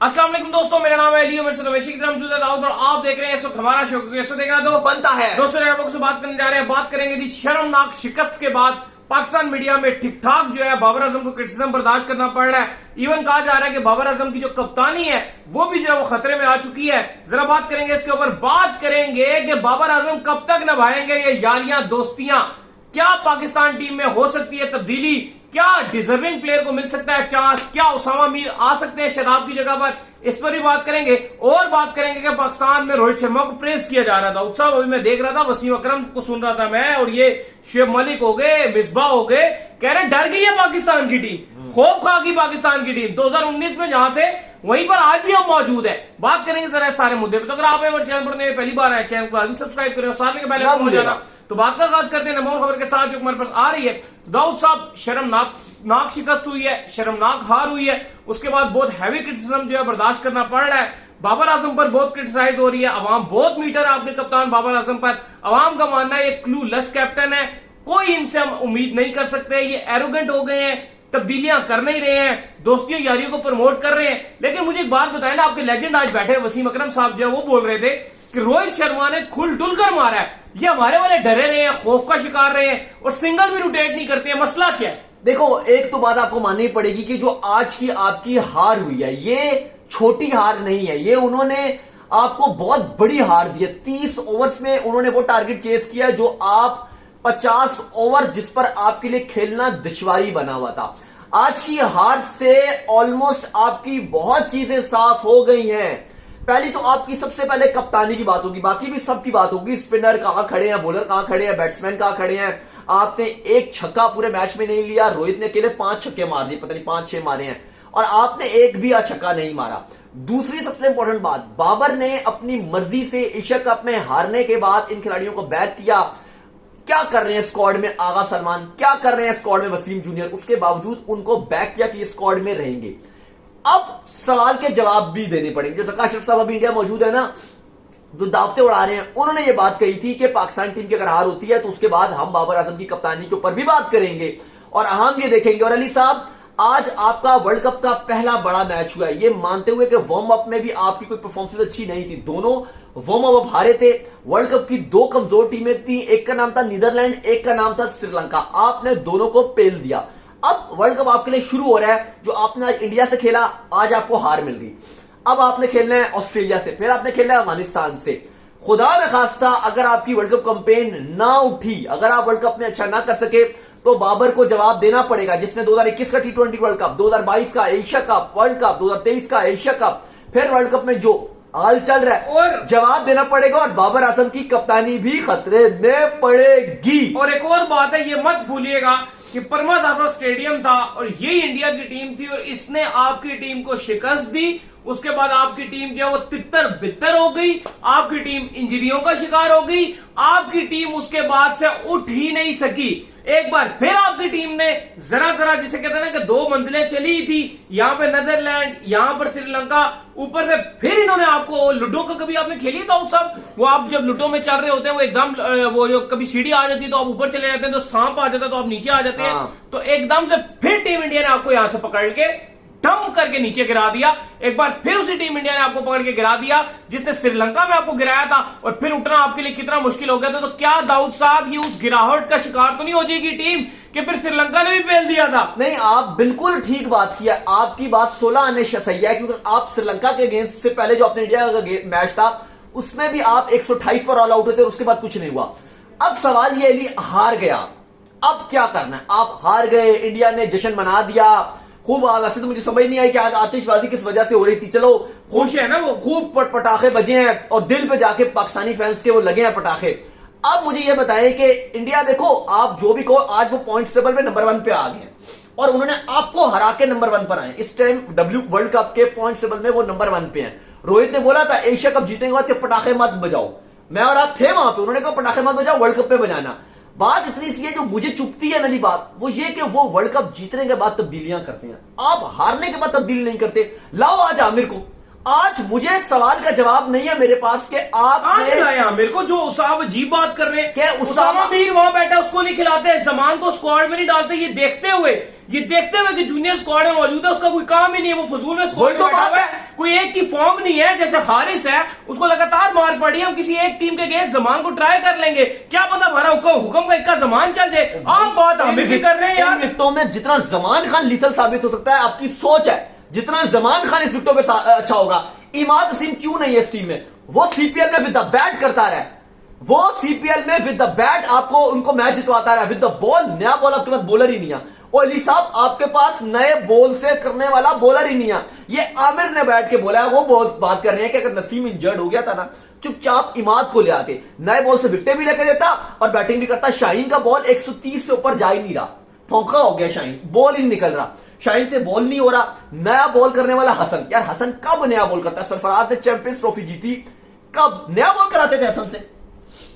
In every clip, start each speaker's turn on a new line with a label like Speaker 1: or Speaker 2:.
Speaker 1: अस्सलाम वालेकुम दोस्तों, मेरा नाम है अली उमर सदवेशी की तरफ मौजूद है दाऊद और आप देख रहे हैं इस वक्त हमारा शो। कैसे देखना तो
Speaker 2: बनता है
Speaker 1: दोस्तों, आप लोग से बात करने जा रहे हैं। बात करेंगे जी शर्मनाक शिकस्त के बाद पाकिस्तान मीडिया में ठीक ठाक जो है बाबर आजम को क्रिटिसिज्म बर्दाश्त करना पड़ रहा है। इवन कहा जा रहा है कि बाबर आजम की जो कप्तानी है वो भी जो है वो खतरे में आ चुकी है। जरा बात करेंगे इसके ऊपर, बात करेंगे कि बाबर आजम कब तक निभाएंगे ये यारियां दोस्तियां। क्या पाकिस्तान टीम में हो सकती है तब्दीली? क्या डिजर्विंग प्लेयर को मिल सकता है चांस? क्या उसामा मीर आ सकते हैं शदाब की जगह पर? इस पर भी बात करेंगे। और बात करेंगे कि पाकिस्तान में रोहित शर्मा को प्रेस किया जा रहा था। उत्साह अभी मैं देख रहा था, वसीम अकरम को सुन रहा था मैं, और ये शुएब मलिक हो गए, मिसबा हो गए, कह रहे डर गई है पाकिस्तान की टीम, खौफ खा गई पाकिस्तान की टीम। 2019 में जहां थे वहीं पर आज भी हम मौजूद है। बात करेंगे जरा सारे मुद्दे पर। तो अगर आप हमारे चैनल पर पहली बार आए, चैनल को सब्सक्राइब करें और साथ में पहले हो जाना। तो बात का आगाज करते हैं नंबर खबर के साथ जो हमारे पास आ रही है। दाऊद साहब, शर्मनाक शिकस्त हुई है, शर्मनाक हार हुई है, उसके बाद बहुत हैवी क्रिटिसिज्म जो है बर्दाश्त करना पड़ रहा है। बाबर आजम पर बहुत क्रिटिसाइज हो रही है, अवाम बहुत मीटर है आपके कप्तान बाबर आजम पर। अवाम का मानना है ये क्लूलेस कैप्टन है, कोई इनसे हम उम्मीद नहीं कर सकते, ये एरोगेंट हो गए हैं, तब्दीलियां कर नहीं रहे हैं, दोस्तियों यारियों को प्रमोट कर रहे हैं। लेकिन मुझे एक बात बताएं ना, आपके लेजेंड आज बैठे वसीम अकरम साहब जो है वो बोल रहे थे कि रोहित शर्मा ने खुल डुल कर मारा है, ये हमारे वाले डरे रहे हैं, खौफ का शिकार रहे हैं और सिंगल भी रोटेट नहीं करते हैं। मसला क्या है?
Speaker 2: देखो, एक तो बात आपको माननी पड़ेगी कि जो आज की आपकी हार हुई है ये छोटी हार नहीं है, ये उन्होंने आपको बहुत बड़ी हार दी है। 30 ओवर्स में उन्होंने वो टारगेट चेस किया जो आप 50 ओवर जिस पर आपके लिए खेलना दुश्वारी बना हुआ था। आज की हार से ऑलमोस्ट आपकी बहुत चीजें साफ हो गई हैं। पहली तो आपकी सबसे पहले कप्तानी की बात होगी, बाकी भी सबकी बात होगी। स्पिनर कहां खड़े हैं, बॉलर कहां खड़े हैं, बैट्समैन कहां खड़े हैं। आपने एक छक्का पूरे मैच में नहीं लिया, रोहित ने अकेले 5 छक्के मार दिए, पता नहीं 5-6 मारे हैं, और आपने एक भी छक्का नहीं मारा। दूसरी सबसे इंपॉर्टेंट बात, बाबर ने अपनी मर्जी से एशिया कप में हारने के बाद इन खिलाड़ियों को बैक किया। क्या कर रहे हैं स्क्वाड में आगा सलमान, क्या कर रहे हैं स्क्वाड में वसीम जूनियर, उसके बावजूद उनको बैक किया कि स्क्वाड में रहेंगे। अब सवाल के जवाब भी देने पड़ेंगे। जो प्रकाश साहब अभी इंडिया मौजूद है ना, जो दावते उड़ा रहे हैं, उन्होंने ये बात कही थी कि पाकिस्तान टीम की अगर हार होती है तो उसके बाद हम बाबर आजम की कप्तानी के ऊपर भी बात करेंगे और हम ये देखेंगे। और अली साहब, आज आपका वर्ल्ड कप का पहला बड़ा मैच हुआ है, ये मानते हुए कि वार्म अप में भी आपकी कोई परफॉर्मेंस अच्छी नहीं थी। दोनों वार्म अप हारे थे। वर्ल्ड कप की 2 कमजोर टीमें थी, एक का नाम था नीदरलैंड, एक का नाम था श्रीलंका। आपने दोनों को पेल दिया। अब वर्ल्ड कप आपके लिए शुरू हो रहा है। जो आपने आज इंडिया से खेला, आज आपको हार मिल गई। अब आपने खेलना है ऑस्ट्रेलिया से, फिर आपने खेलना है अफगानिस्तान से। खुदा न खास्ता अगर आपकी वर्ल्ड कप कैंपेन ना उठी, अगर आप वर्ल्ड कप में अच्छा ना कर सके, तो बाबर को जवाब देना पड़ेगा, जिसने 2021 का T20 वर्ल्ड कप, 2022 का एशिया कप वर्ल्ड कप, 2023 का एशिया कप, फिर वर्ल्ड कप में जो हाल चल रहा है, और जवाब देना पड़ेगा। और बाबर आजम की कप्तानी भी खतरे में पड़ेगी।
Speaker 1: और एक और बात है, ये मत भूलिएगा कि परमादासा स्टेडियम था और ये इंडिया की टीम थी और इसने आपकी टीम को शिकस्त दी। उसके बाद आपकी टीम जो है वो तितर बितर हो गई, आपकी टीम इंजरियों का शिकार हो गई, आपकी टीम उसके बाद से उठ ही नहीं सकी। एक बार फिर आपकी टीम ने जरा जिसे कहते हैं ना कि 2 मंजिलें चली थी, यहां पे नीदरलैंड, यहां पर श्रीलंका, ऊपर से फिर इन्होंने आपको लूडो का कभी आपने खेली था साहब? वो आप जब लूडो में चल रहे होते हैं, वो एकदम वो जो कभी सीढ़ी आ जाती है तो आप ऊपर चले जाते हैं, तो सांप आ जाता है तो आप नीचे आ जाते हैं। तो एकदम से फिर टीम इंडिया ने आपको यहां से पकड़ के डम करके नीचे गिरा दिया। एक बार फिर उसी टीम इंडिया ने आपको पकड़ के गिरा दिया जिसने श्रीलंका में आपको गिराया था, और फिर उठना आपके लिए कितना मुश्किल हो गया था। तो क्या दाऊद साहब ये उस गिरावट का शिकार तो नहीं हो जाएगी टीम कि फिर श्रीलंका ने भी पेल दिया था?
Speaker 2: नहीं, आप बिल्कुल ठीक बात किया। आपकी बात 16 आने सही है, क्योंकि आप श्रीलंका के अगेंस्ट से पहले जो अपने इंडिया का मैच था उसमें भी आप 128 पर ऑल आउट होते और उसके बाद कुछ नहीं हुआ। अब सवाल ये अली, हार गया, अब क्या करना है? आप हार गए, इंडिया ने जश्न मना दिया खूब। वैसे तो मुझे समझ नहीं आई कि आज आतिशबाजी किस वजह से हो रही थी। चलो,
Speaker 1: खुश है ना वो,
Speaker 2: खूब पटाखे बजे हैं और दिल पे जाके पाकिस्तानी फैंस के वो लगे हैं पटाखे। अब मुझे ये बताएं कि इंडिया, देखो आप जो भी कहो, आज वो पॉइंट्स टेबल में नंबर 1 पे आ गए और उन्होंने आपको हरा के नंबर 1 पर आए। इस टाइम वर्ल्ड कप के पॉइंट्स टेबल में वो नंबर 1 पे हैं। रोहित ने बोला था एशिया कप जीतेंगे तो पटाखे मत बजाओ, मैं और आप थे वहां पे, उन्होंने कहा पटाखे मत बजाओ, वर्ल्ड कप पे बजाना। बात इतनी सी है, जो मुझे चुपती है नली बात, वो ये कि वो वर्ल्ड कप जीतने के बाद तब्दीलियां करते हैं, आप हारने के बाद तब्दीली नहीं करते। लाओ आज आमिर को, आज मुझे सवाल का जवाब नहीं है मेरे पास कि आपने
Speaker 1: आया मेरे को जो उसामा अजीब बात कर रहे हैं
Speaker 2: क्या
Speaker 1: उसामा मीर वहां बैठा उसको नहीं खिलाते, जमान को स्क्वाड में नहीं डालते, ये देखते हुए कि जूनियर स्क्वाड में मौजूद है, उसका कोई काम ही नहीं है, वो फजूल में स्क्वाड में बैठा हुआ है, कोई एक की फॉर्म नहीं है। जैसे हारिस है उसको लगातार मार पड़ी, हम किसी एक टीम के अगेंस्ट जमान को ट्राई कर लेंगे, क्या पता हमारा हुक्म का इक्का जमान चल जाए। आप बात हमें भी कर रहे हैं यार।
Speaker 2: विकेटों में जितना जमान खान लीथल साबित हो सकता है, आपकी सोच है, जितना जमान खान इस विकेटों में अच्छा होगा। इमाद हसीम क्यों नहीं है इस टीम में? वो सीपीएल में विद द बैट करता रहा है, वो सीपीएल में विद द बैट आपको उनको मैच जितवाता रहा है, विद द बॉल नया बॉल आपके पास बॉलर ही नहीं है। और अली साहब आपके पास नए बॉल से करने वाला बॉलर ही नहीं है। ये आमिर ने बैठ के बोला है, वो बहुत बात कर रहे हैं कि अगर नसीम इंजर्ड हो गया था ना, चुपचाप इमाद को ले आके नए बॉल से विकेटें भी लेकर देता और बैटिंग भी करता। शाहीन का बॉल 130 से ऊपर जा ही नहीं रहा, फौका हो गया शाहीन, बॉल ही नहीं निकल रहा, शाहीन से बॉल नहीं हो रहा। नया बॉल करने वाला हसन, यार हसन कब नया बॉल करता है? सरफराज ने चैंपियंस ट्रॉफी जीती, कब नया बॉल कराते थे हसन से?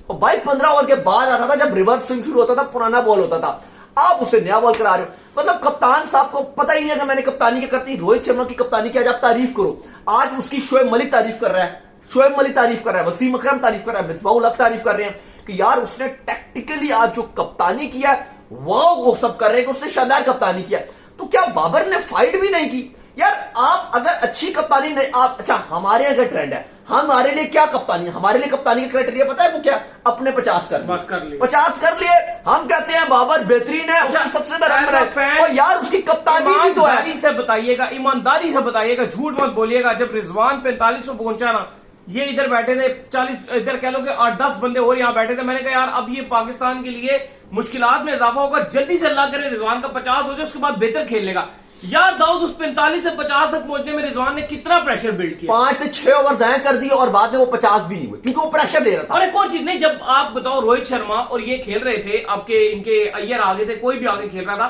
Speaker 2: और भाई 15 ओवर के बाद आता था जब रिवर्स स्विंग शुरू होता था, पुराना बॉल होता था, आप उसे नया बॉल करा रहे हो। मतलब कप्तान साहब को पता ही नहीं है कि मैंने कप्तानी क्या करती। रोहित शर्मा की कप्तानी की आज आप तारीफ करो, आज उसकी शोएब मलिक तारीफ कर रहा है, शोएब मलिक तारीफ कर रहा है, वसीम अकरम तारीफ कर रहा है, मिसबाह-उल हक तारीफ कर रहे हैं कि यार उसने टैक्टिकली आज जो कप्तानी किया, वो सब कर रहे हैं कि उसने शानदार कप्तानी किया। तो क्या बाबर ने फाइट भी नहीं की? यार आप अगर अच्छी कप्तानी नहीं, आप अच्छा हमारे अगर ट्रेंड है, हमारे लिए क्या कप्तानी है? हमारे लिए कप्तानी का क्राइटेरिया पता है वो क्या? अपने 50 कर
Speaker 1: बस कर लिए,
Speaker 2: 50 कर लिए। हम कहते हैं बाबर बेहतरीन है, उसकी सबसे ज्यादा रन बनाए, और यार उसकी कप्तानी भी तो है।
Speaker 1: से बताइएगा, ईमानदारी से बताइएगा, झूठ मत बोलिएगा। जब रिजवान 45 में पहुंचा ना, ये इधर बैठे थे 40, इधर कह लो कि 8-10 बंदे और यहाँ बैठे थे। मैंने कहा यार अब ये पाकिस्तान के लिए मुश्किलात में इजाफा होगा, जल्दी से अल्लाह करे रिजवान का 50 हो जाए, उसके बाद बेहतर खेलेगा। यार दाऊद उस 45 से 50 तक पहुंचने में रिजवान ने कितना प्रेशर बिल्ड किया।
Speaker 2: 5 से 6 ओवर जाया कर दिए और बाद में वो 50 भी नहीं हुए क्योंकि वो प्रेशर दे रहा था।
Speaker 1: और एक और चीज नहीं, जब आप बताओ रोहित शर्मा और ये खेल रहे थे, आपके इनके अय्यर आगे थे, कोई भी आगे खेल रहा था,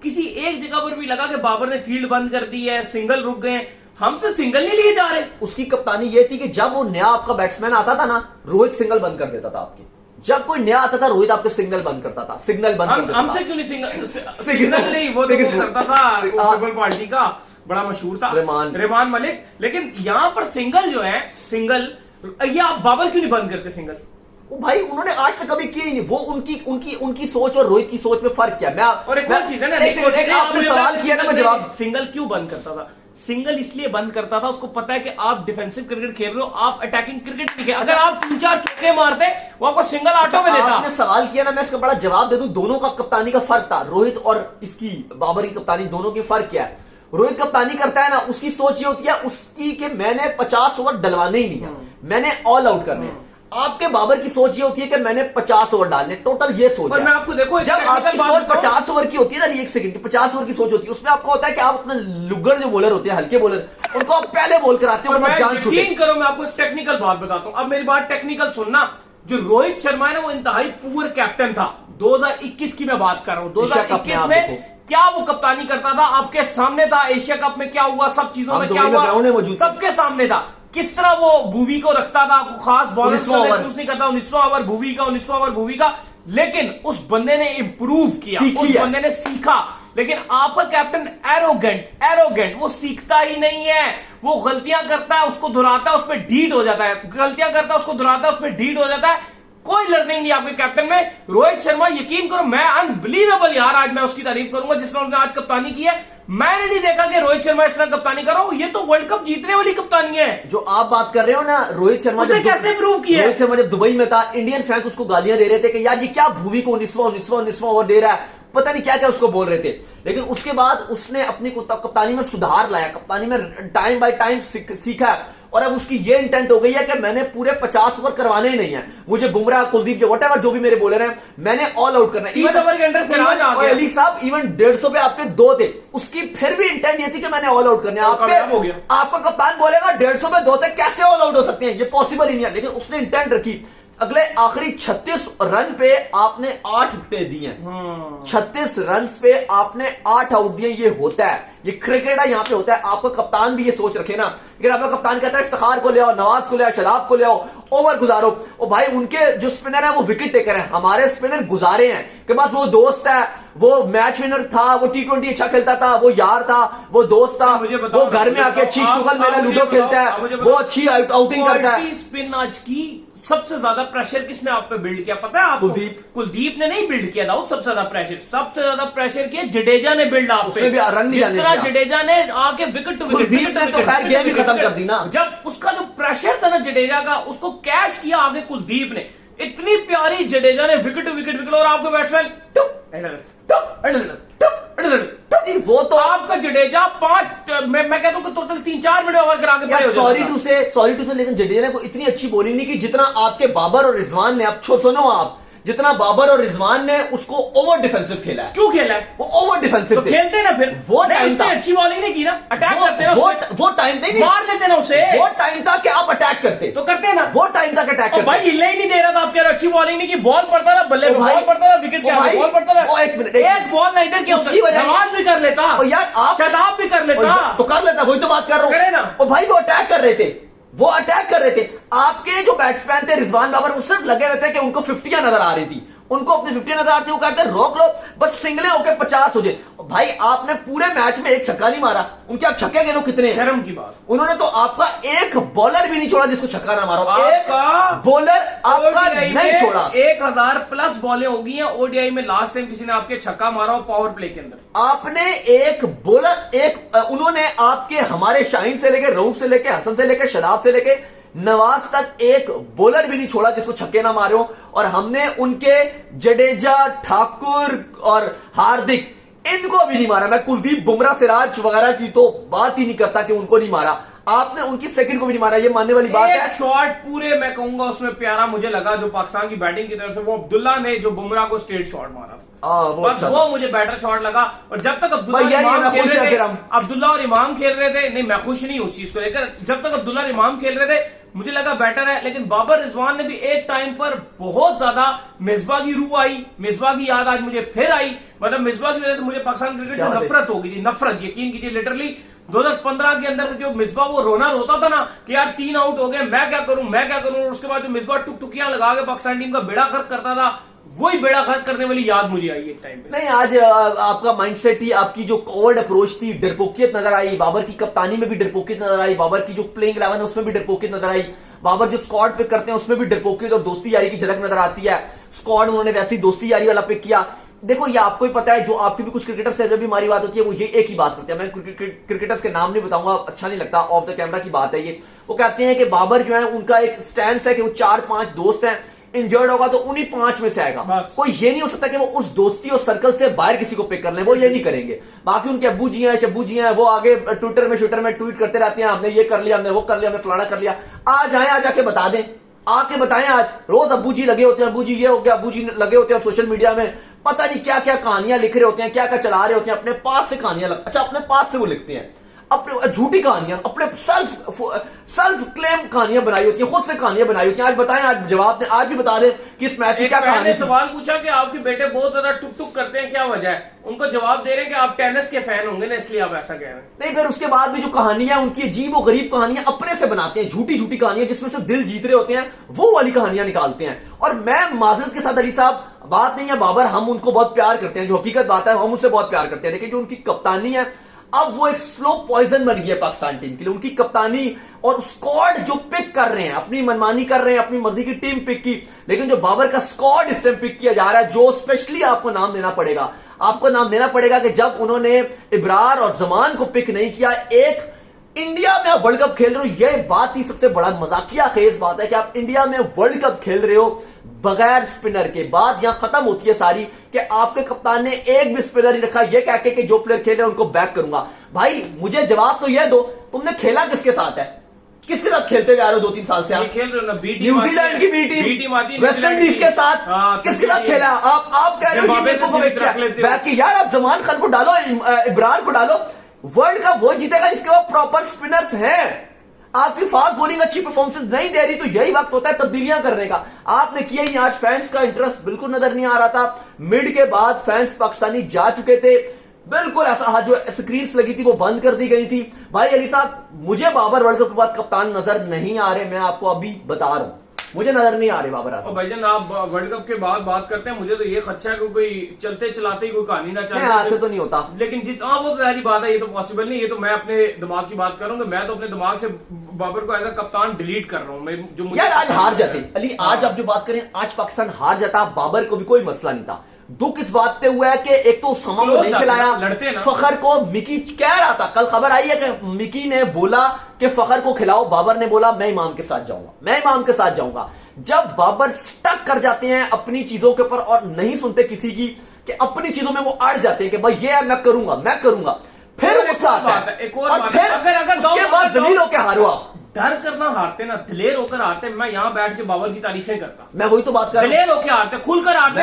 Speaker 1: किसी एक जगह पर भी लगा कि बाबर ने फील्ड बंद कर दी है, सिंगल रुक गए, हमसे सिंगल नहीं लिए जा रहे।
Speaker 2: उसकी कप्तानी ये थी कि जब वो नया आपका बैट्समैन आता था ना, रोहित सिंगल बंद कर देता था आपके। जब कोई नया आता था रोहित आपके सिग्नल बंद करता था, सिग्नल बंद कर देता था।
Speaker 1: हमसे क्यों नहीं सिग्नल नहीं, वो तो करता था फुटबॉल पार्टी का बड़ा मशहूर था रेमान मलिक। लेकिन यहाँ पर सिंगल जो है, सिंगल ये आप बाबर क्यों नहीं बंद करते सिंगल?
Speaker 2: वो भाई उन्होंने आज तक कभी किया ही नहीं। वो उनकी सोच और रोहित की सोच में फर्क क्या? मैं
Speaker 1: और एक और चीज है ना,
Speaker 2: आपने सवाल किया ना, मैं जवाब।
Speaker 1: सिंगल क्यों बंद करता था? सिंगल इसलिए बंद करता था, उसको पता है कि आप डिफेंसिव क्रिकेट खेल रहे हो, आप अटैकिंग क्रिकेट नहीं खेल। अगर आप 3-4 चौके मारते वो आपको सिंगल ऑटो में देता।
Speaker 2: आपने सवाल किया ना, मैं इसका बड़ा जवाब दे दूं। दोनों का कप्तानी का फर्क था, रोहित और इसकी बाबर की कप्तानी, दोनों की फर्क क्या है? रोहित कप्तानी करता है ना, उसकी सोच ये होती है उसकी कि मैंने 50 ओवर डलवाने ही नहीं है, मैंने ऑल आउट करने हैं। आपके बाबर की सोच ये होती है कि मैंने 50 ओवर डालने, टोटल ये सोच है।
Speaker 1: मैं आपको देखो,
Speaker 2: जब आपकी सोच 50 ओवर की होती है ना, 1 सेकंड की 50 ओवर की सोच होती है, उसमें आपको होता है कि आप अपने लुगड़ जो बॉलर होते हैं, हल्के बॉलर, उनको आप पहले बॉल कराते हो, जान छूटे।
Speaker 1: यकीन करो मैं आपको एक टेक्निकल बात बताता हूं, अब मेरी बात टेक्निकल सुनना। जो रोहित शर्मा है ना, वो इंतहाई पुअर कैप्टन था। 2021 की मैं बात कर रहा हूं, 2021 में क्या वो कप्तानी करता था, आपके सामने था। एशिया कप में क्या हुआ, सब चीजों में क्या हुआ, सबके सामने था। किस तरह वो भुवी को रखता था, आपको खास बॉलर चूज नहीं करता। 19वां ओवर भुवी का, 19वां ओवर भुवी का। लेकिन उस बंदे ने इंप्रूव किया, उस बंदे ने सीखा। लेकिन आपका कैप्टन एरोगेंट, वो सीखता ही नहीं है। वो गलतियां करता है, उसको दोहराता है, उस पर ढीठ हो जाता है, गलतियां करता है, उसको दोहराता है, उस पर ढीठ हो जाता है। कोई लर्निंग नहीं आपके कैप्टन में। रोहित शर्मा, यकीन करो, मैं अनबिलीवेबल यार, आज मैं उसकी तारीफ करूंगा जिस तरह उसने आज कप्तानी की है। मैंने नहीं देखा कि रोहित शर्मा इस तरह कप्तानी करो। ये तो वर्ल्ड कप जीतने वाली कप्तानी है
Speaker 2: जो आप बात कर रहे हो ना। रोहित शर्मा
Speaker 1: कैसे प्रूव किया?
Speaker 2: रोहित शर्मा जब दुबई में था, इंडियन फैंस उसको गालियां दे रहे थे कि यार ये क्या भुवी को 19वां ओवर दे रहा है, पता नहीं क्या क्या उसको बोल रहे थे। लेकिन उसके बाद उसने अपनी कप्तानी में सुधार लाया, कप्तानी में टाइम बाय टाइम सीखा, और अब उसकी ये इंटेंट हो गई है कि मैंने पूरे 50 ओवर करवाने ही नहीं है। मुझे बुमराह, कुलदीप, जो व्हाटएवर जो भी मेरे बॉलर हैं, मैंने ऑल आउट करना है।
Speaker 1: 30 ओवर के अंदर सिराज आ गया।
Speaker 2: अली साहब इवन 150 पे आपके 2 थे, उसकी फिर भी इंटेंट ये थी कि मैंने ऑल आउट करना है। आपका कप्तान बोलेगा 150 पे 2 थे, कैसे ऑल आउट हो सकते हैं? ये पॉसिबल ही नहीं है। लेकिन उसने इंटेंट रखी अगले आखिरी 36 रन पे आपने 8 विकेट दिए हैं। 36 रन पे आपने 8 आउट दिए। ये होता है, ये क्रिकेट है, यहां पे होता है। आपका कप्तान भी ये सोच रखे ना, अगर आपका कप्तान कहता है इफ्तिखार को ले आओ, नवाज को ले आओ, शदाब को ले आओ, ओवर गुजारो, और भाई उनके जो स्पिनर है वो विकेट टेकर है, हमारे स्पिनर गुजारे हैं कि बस वो दोस्त है, वो मैच विनर था, वो T20 अच्छा खेलता था, वो यार था, वो दोस्त था, वो घर में आके अच्छी शुगल मेरा लूडो खेलता है, वो अच्छी आउटिंग करता है।
Speaker 1: स्पिन आज की सबसे ज्यादा प्रेशर किसने आप पे बिल्ड किया पता है आपको? कुलदीप ने नहीं बिल्ड किया दाऊद। सबसे ज्यादा प्रेशर किया जडेजा ने बिल्ड आप पे।
Speaker 2: रन नहीं जाने दिया।
Speaker 1: जडेजा ने आके विकेट टू विकेट
Speaker 2: तो खैर गेम ही खत्म कर दी ना।
Speaker 1: जब उसका जो प्रेशर था ना जडेजा का, उसको कैच किया आगे कुलदीप ने। इतनी प्यारी जडेजा ने विकेट टू विकेट और आपके बैट्समैन
Speaker 2: वो तो
Speaker 1: आपका जडेजा 5 मैं कहता हूं टोटल 3-4 मिनट ओवर करा के
Speaker 2: सॉरी टू से लेकिन जडेजा ने कोई इतनी अच्छी बॉलिंग नहीं की जितना आपके बाबर और रिजवान ने। अब सुनो आप, जितना बाबर और रिजवान ने उसको ओवर डिफेंसिव खेला है।
Speaker 1: क्यों खेला है?
Speaker 2: वो ओवर डिफेंसिव
Speaker 1: तो खेलते ना फिर।
Speaker 2: वो टाइम था,
Speaker 1: अच्छी बॉलिंग नहीं की ना, अटैक करते ना,
Speaker 2: वो टाइम था,
Speaker 1: मार देते ना उसे।
Speaker 2: वो टाइम था कि आप अटैक करते,
Speaker 1: तो करते ना।
Speaker 2: वो टाइम था कि अटैक करते।
Speaker 1: भाई हिले ही नहीं दे रहा था आपके, अच्छी बॉलिंग नहीं की, बॉल पड़ता था बल्ले पे, बॉल पड़ता था विकेट के आगे, बॉल पड़ता था।
Speaker 2: एक मिनट,
Speaker 1: एक बॉल नहीं इधर क्या होता, नवाज भी कर लेता
Speaker 2: यार, आप
Speaker 1: शदाब भी कर लेता,
Speaker 2: तो कर लेता, वही तो बात कर रहा हूं।
Speaker 1: करे ना।
Speaker 2: और भाई वो अटैक कर रहे थे, वो अटैक कर रहे थे। आपके जो बैट्समैन थे रिजवान बाबर, वो सिर्फ लगे रहते हैं कि उनको 50 नजर आ रही थी, उनको अपनी 50 नजर आती, वो कहते हैं रोक लो, बस सिंगले होके 50 हो जाए। भाई आपने पूरे मैच में एक छक्का नहीं मारा, उनके आप छक्के गिनो कितने?
Speaker 1: शर्म की बात।
Speaker 2: उन्होंने तो आपका एक बॉलर भी नहीं छोड़ा जिसको छक्का ना मारा।
Speaker 1: एक
Speaker 2: बॉलर आपका नहीं छोड़ा।
Speaker 1: 1000 प्लस बॉलें होगी हैं ओडीआई में। लास्ट टाइम किसी ने आपके छक्का मारा हो पावर प्ले के अंदर।
Speaker 2: आपने एक बॉलर, उन्होंने आपके हमारे शाहीन से लेके, रऊफ से लेके, हसन से लेके, शदाब से लेके नवाज तक एक बॉलर भी नहीं छोड़ा जिसको छक्के ना मारे हो। और हमने उनके जडेजा, ठाकुर और हार्दिक, इनको भी नहीं मारा। मैं कुलदीप, बुमराह, सिराज वगैरह की तो बात ही नहीं करता कि उनको नहीं मारा। आपने उनकी सेकंड को भी नहीं मारा, ये मानने वाली बात है।
Speaker 1: शॉट पूरे मैं कहूंगा उसमें प्यारा मुझे लगा जो पाकिस्तान की बैटिंग की तरफ से, वो अब्दुल्ला ने जो बुमराह को स्ट्रेट शॉट मारा, वो मुझे बेटर शॉट लगा। और जब तक अब्दुल्ला और इमाम खेल रहे थे, नहीं मैं खुश नहीं उस चीज को लेकर, जब तक अब्दुल्ला और इमाम खेल रहे थे मुझे लगा बेटर है। लेकिन बाबर रिजवान ने भी एक टाइम पर बहुत ज्यादा मिसबा की रूह आई, मिसबा की याद आज मुझे फिर आई। मतलब मिसबा की वजह से मुझे पाकिस्तान क्रिकेट से नफरत होगी जी, नफरत, यकीन कीजिए। लिटरली 2015 के अंदर से जो मिसबा वो रोता था ना कि यार 3 आउट हो गए, मैं क्या करूं। और उसके बाद जो मिसबा टुकटुकियां लगा के पाकिस्तान टीम का बेड़ा गर्क करता था, वही बेड़ा गर्क करने वाली याद मुझे आई एक टाइम पे।
Speaker 2: नहीं, आज आपका माइंडसेट ही, आपकी जो कॉवर्ड अप्रोच थी, डरपोकियत नजर आई। बाबर की कप्तानी में भी डरपोकियत नजर आई, बाबर की जो प्लेइंग 11 है उसमें भी डरपोकियत नजर आई, बाबर जो स्क्वाड पिक करते हैं उसमें भी डरपोकियत और दोस्ती यारी की झलक नजर आती है। स्क्वाड उन्होंने वैसी दोस्ती यारी वाला पिक किया। देखो ये आपको ही पता है, जो आपकी भी कुछ क्रिकेटर्स से जब भी हमारी बात होती है वो ये एक ही बात करते हैं। मैं क्रिकेटर्स के नाम नहीं बताऊंगा, अच्छा नहीं लगता, ऑफ द कैमरा की बात है ये। वो कहते हैं कि बाबर जो है उनका एक स्टैंड है कि वो 4-5 दोस्त हैं, इंजर्ड होगा तो उन्हीं 5 में से आएगा। कोई ये नहीं हो सकता कि वो उस दोस्ती और सर्कल से बाहर किसी को पिक कर ले, वो ये नहीं करेंगे। बाकी उनके अब्बू जी हैं, शब्बू जी हैं, वो आगे ट्विटर में ट्वीट करते रहते हैं, हमने ये कर लिया, हमने वो कर लिया, हमने फलाना कर लिया। आज आए, आज आके बता दें, आके बताएं। आज रोज अब्बू जी लगे होते हैं, अब्बू जी ये हो गया, अब्बू जी लगे होते हैं सोशल मीडिया में, पता नहीं क्या क्या कहानियां लिख रहे होते हैं, क्या क्या चला रहे होते हैं, अपने पास से कहानियां अच्छा अपने पास से वो लिखते हैं, अपने झूठी कहानियां, अपने सेल्फ क्लेम कहानियां बनाई होती हैं, खुद से कहानियां बनाई होती हैं। आज बताएं, आज जवाब दें, आज भी बता दें कि इस मैच में क्या कहानी है।
Speaker 1: सवाल पूछा कि आपके बेटे बहुत ज्यादा टुक करते हैं, क्या वजह है? उनको जवाब दे रहे हैं कि आप टेनिस के फैन होंगे ना, इसलिए आप ऐसा कह रहे हैं।
Speaker 2: नहीं, फिर उसके बाद भी जो कहानियां उनकी अजीब और गरीब कहानियां अपने से बनाते हैं, झूठी झूठी कहानियां जिसमें से दिल जीत रहे होते हैं, वो वाली कहानियां निकालते हैं। और मैं माजरत के साथ, अली साहब, बात नहीं है बाबर, हम उनको बहुत प्यार करते हैं, जो हकीकत बात है हम उनसे बहुत प्यार करते हैं, लेकिन जो उनकी कप्तानी है अब वो एक स्लो पॉइजन बन गई है पाकिस्तान टीम के लिए। उनकी कप्तानी और स्क्वाड जो पिक कर रहे हैं, अपनी मनमानी कर रहे हैं, अपनी मर्जी की टीम पिक की, लेकिन जो बाबर का स्क्वाड इस टाइम पिक किया जा रहा है, जो स्पेशली आपको नाम देना पड़ेगा, कि जब उन्होंने इब्रार और जमान को पिक नहीं किया, एक इंडिया में आप वर्ल्ड कप खेल रहे हो, यह बात ही सबसे बड़ा मजाकिया खेज बात है कि आप इंडिया में वर्ल्ड कप खेल रहे हो बगैर स्पिनर के। बात यहां खत्म होती है सारी कि आपके कप्तान ने एक भी स्पिनर नहीं रखा, ये कह के कि जो प्लेयर खेल रहे हैं उनको बैक करूंगा। भाई मुझे जवाब तो यह दो, तुमने खेला किसके साथ है? किसके साथ खेलते हुए आ रहे हो 2-3 साल से? आप
Speaker 1: खेल रहे हो ना
Speaker 2: न्यूजीलैंड की बी टीम, वेस्ट इंडीज के साथ, किसके साथ खेला? आप कह रहे हो बैक यार, आप जमान खान को डालो, इब्रार को डालो, वर्ल्ड कप वो जीतेगा जिसके पास प्रॉपर स्पिनर्स हैं। आपकी फास्ट बॉलिंग अच्छी परफॉर्मेंस नहीं दे रही तो यही वक्त होता है तब्दीलियां करने का। आपने किया ही नहीं। आज फैंस का इंटरेस्ट बिल्कुल नजर नहीं आ रहा था। मिड के बाद फैंस पाकिस्तानी जा चुके थे, बिल्कुल ऐसा जो स्क्रीन्स लगी थी वो बंद कर दी गई थी। भाई अली साहब, मुझे बाबर वर्ल्ड कप के बाद कप्तान नजर नहीं आ रहे, मैं आपको अभी बता रहा हूं, मुझे नजर नहीं आ रहे बाबर आजम।
Speaker 1: भाईजान आप वर्ल्ड कप के बाद बात करते हैं, मुझे तो ये खदशा है कि कोई चलते चलाते ही कोई कहानी ना चले।
Speaker 2: ऐसे तो नहीं होता,
Speaker 1: लेकिन जिस वो तो सारी बात है, ये तो पॉसिबल नहीं। ये तो मैं अपने दिमाग की बात करूंगा, मैं तो अपने दिमाग से बाबर को एज अ कप्तान डिलीट कर रहा हूँ। मैं जो
Speaker 2: यार आज हार जाते अली, आज आप जो बात करें, आज पाकिस्तान हार जाता, बाबर को भी कोई मसला नहीं था। दुख इस बात पे हुआ है कि एक तो उसामा को नहीं खिलाया, फखर को मिकी कह रहा था, कल खबर आई है कि मिकी ने बोला कि फखर को खिलाओ, बाबर ने बोला मैं इमाम के साथ जाऊंगा, मैं इमाम के साथ जाऊंगा। जब बाबर स्टक कर जाते हैं अपनी चीजों के ऊपर और नहीं सुनते किसी की, कि अपनी चीजों में वो अड़ जाते हैं कि भाई ये मैं करूंगा, मैं करूंगा, फिर गुस्सा आता है।
Speaker 1: एक और बात है, अगर
Speaker 2: उसके बाद जलील होकर हारो आप,
Speaker 1: डर करना हारते ना, दिलेर होकर हारते। मैं यहां बैठ के बाबर की तारीफें करता,
Speaker 2: मैं वही तो बात कर रहा हूं।
Speaker 1: दिलेर होकर हारते, खुलकर हारते।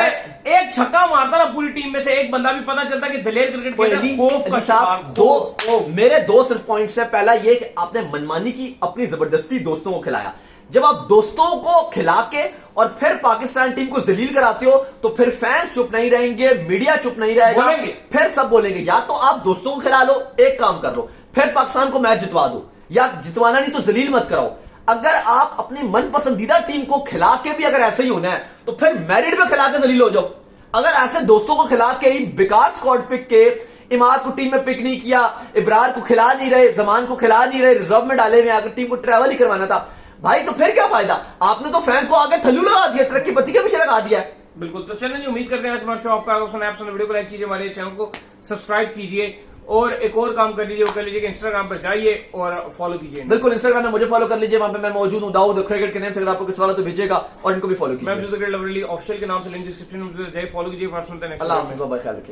Speaker 1: एक छक्का मारता ना पूरी टीम में से एक बंदा भी पता चलता कि दिलेर क्रिकेट खेलता। खौफ का शिकार।
Speaker 2: मेरे दो सिर्फ पॉइंट्स है। पहला ये कि आपने मनमानी की, अपनी जबरदस्ती दोस्तों को खिलाया। जब आप दोस्तों को खिला के और फिर पाकिस्तान टीम को जलील कराते हो तो फिर फैंस चुप नहीं रहेंगे, मीडिया चुप नहीं रहेगा, फिर सब बोलेंगे। या तो आप दोस्तों को खिला लो, एक काम कर लो, फिर पाकिस्तान को मैच जितवा दो, या जितवाना नहीं तो जलील मत कराओ। अगर आप अपनी मन पसंदीदा टीम को खिला के भी अगर ऐसे ही होना है तो फिर मैरिट में खिला के जलील हो जाओ। अगर ऐसे दोस्तों को खिला के ही बेकार स्क्वाड पिक के, इमाद को टीम में पिक नहीं किया, इब्रार को खिला नहीं रहे, जमान को खिला नहीं रहे, रिजर्व में डाले हुए, अगर टीम को ट्रैवल ही करवाना था भाई तो फिर क्या फायदा। आपने तो फैंस को आगे थल्लू लगा दिया, ट्रक की पत्ती के पीछे लगा दिया।
Speaker 1: बिल्कुल। तो चलिए, उम्मीद करते हैं हमारे शो आपका पसंद, वीडियो को लाइक कीजिए, हमारे चैनल को सब्सक्राइब कीजिए और एक और काम कर लीजिए, वो कर लीजिए कि इंस्टाग्राम पर जाइए और फॉलो कीजिए।
Speaker 2: बिल्कुल, इंस्टाग्राम में मुझे फॉलो कर लीजिए, वहां पे मैं मौजूद हूं, दाऊद क्रिकेट के नेम से। अगर आपको किसी वाला तो भेजेगा और इनको भी फॉलो कीजिए।
Speaker 1: मैं ऑफिशियल के नाम से लिंक डिस्क्रिप्शन में जाइए, फॉलो कीजिए।
Speaker 2: अल्लाह हाफिज़, बाय, ख्याल रखिए।